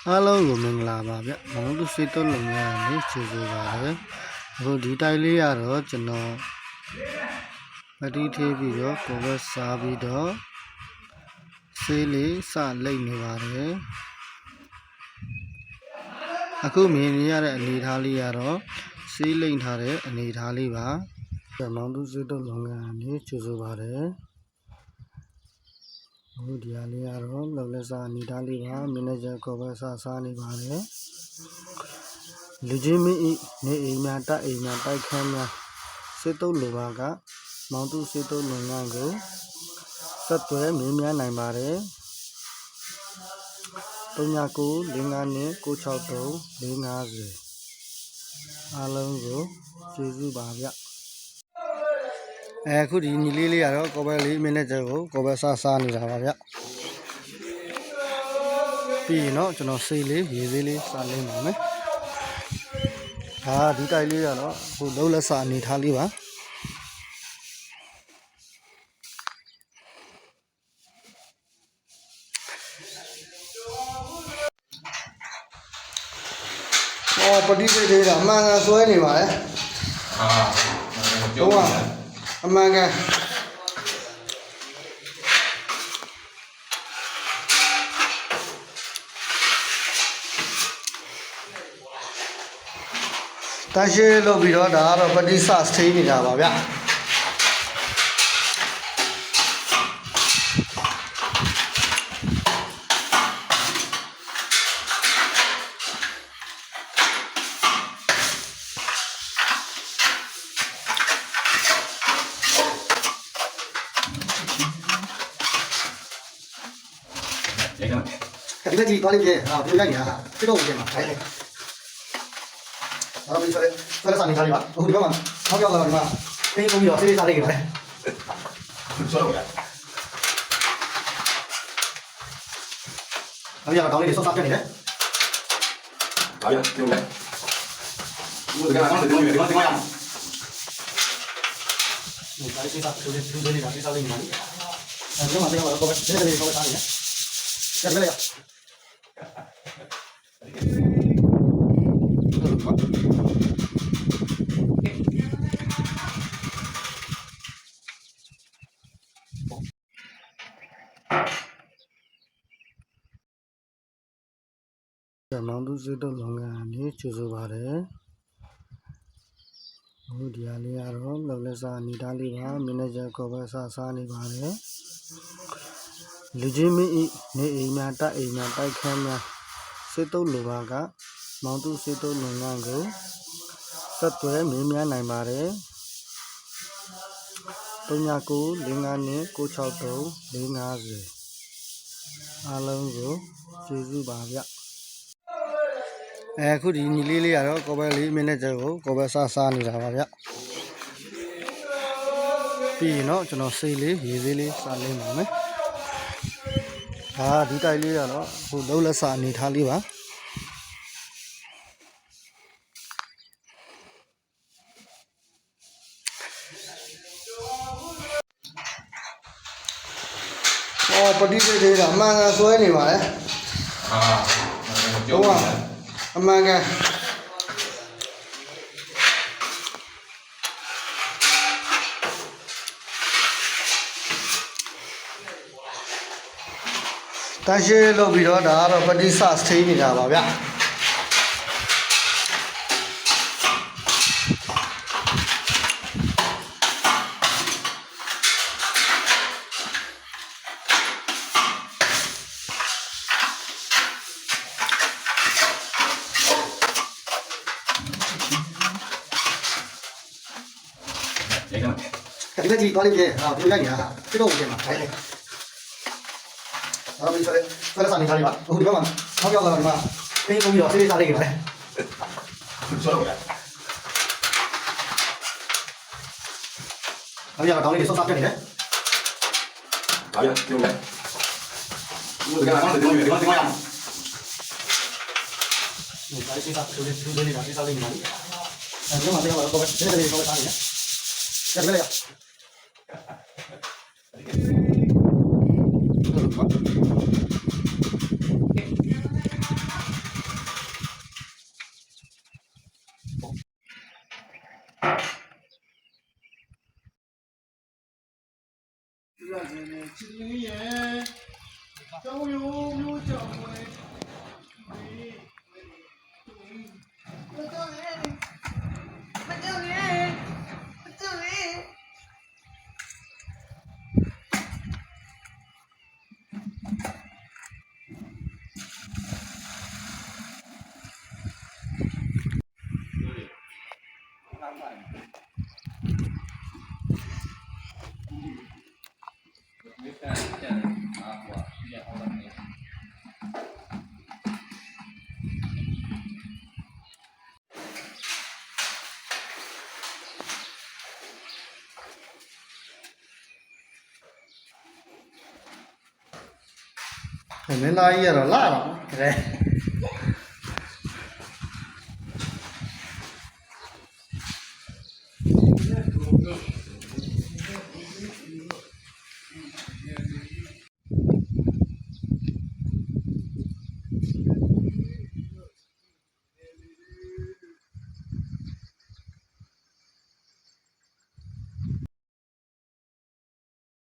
အားလုံးကိုမင်္ဂလာပါဗျမောင်တို့စေတုံးလုံးများနေချေဆိုပါတယ်အခုဒီတိုက်လေးရတော့ကျွန်တော်ပတိသေးပြီးတော့ကိုယ်ပဲစားပြီးတော့ဆေးလေးစလိမ့်နေပါတယ်အခုမြင်နေရတဲ့အနေထားလေးကတော့ဆေးလိမ့်ထားတဲ့အနေထားလေးပါမောင်တို့စေတုံးလုံးများနေချေဆိုပါတယ်အခုဒီဟာလေးကတော့လောက်လက်စားအနေထားလေးပါမန်နေဂျာကိုပဲစားနေပါတယ်လူချင်းမင်းနေအိမ်များတိုက်အိမ်များတိုက်ခန်းများစစ်တုပ်လိုပါကမောင်တုစစ်တုပ်လုပ်ငန်းကိုဆက်သွယ်မြင်းများနိုင်ပါတယ်3995နဲ့963 450အားလုံးကိုကျေးဇူးပါဗျအခုဒီညီလေးလေးကတော့ကိုပဲလေးမန်နေဂျာကိုကိုပဲစားနေတာပါဗျပြီးရင်တော့ကျွန်တော်ဆေးလေးရေဆေးလေးစားလိမ့်ပါမယ်ဒီတိုက်လေးကတော့ဟိုလုံးလက်စာအနေထားလေးပါပတိပိသေးတာအမှန်ကန်ဆွဲနေပါလေတော့အမှန်ကန်တရှိလို့ပြီးတော့ဒါကတော့ပတိစစသေးနေတာပါဗျဒီကကြီးပါလိမ့်မယ်ပြောလိုက်နေတာပြတော့ပြန်မှာထိုင်နေalors il fallait ça n'arrive pas au début on regarde là là et on mira c'est les arrêts là solo là alors dans les sauces après là ah bien c'est bon vous regardez comment c'est bon c'est bon donc c'est ça c'est les là c'est ça les mani alors on va faire on va faire les sauces là c'est bien làမောင်သူစစ်တုပ်လုပ်ငန်းနေချေဆိုပါတယ်အခုဒီဟာလေးကတော့လောက်လက်စားအနေထားလေးပါမန်နေဂျာကိုပဲစားနေပါတယ်လူချင်းမင်းနေအိမ်များတိုက်အိမ်များတိုက်ခန်းများစစ်တုပ်လိုပါကမောင်သူစစ်တုပ်လုပ်ငန်းကိုဆက်သွယ်မြင်းများနိုင်ပါတယ်3995နဲ့963 450အားလုံးကိုကျေးဇူးပါဗျအခုဒီညီလေးလေးကတော့ကိုပဲလေးမန်နေဂျာကိုကိုပဲစားနေတာပါဗျပြီးရင်တော့ကျွန်တော်ဆေးလေးရေဆေးလေးစားလိမ့်ပါမယ်ဒီတိုက်လေးကတော့ဟိုလုံးလက်စာအနေထားလေးပါပတိပိသေးတာအမှန်ကန်ဆွဲနေပါလေတော့အမှန်ကန်တရှိလို့ပြီးတော့ဒါကတော့ပတိစစသေးနေတာပါဗျဒီကကြီးပါလိမ့်မယ်ပြောလိုက်နေတာပြတော့ပြန်မှာထိုင်နေalors il fallait ça n'arrive pas au début on regarde là là et on mira c'est les arrêts là solo là alors dans les sauces après là ah bien c'est bon vous regardez comment c'est bon c'est bon donc c'est ça c'est ça les mani alors on va faire on va faire les sauces là c'est bien là မင်းသားကြီးကတော့လာတော့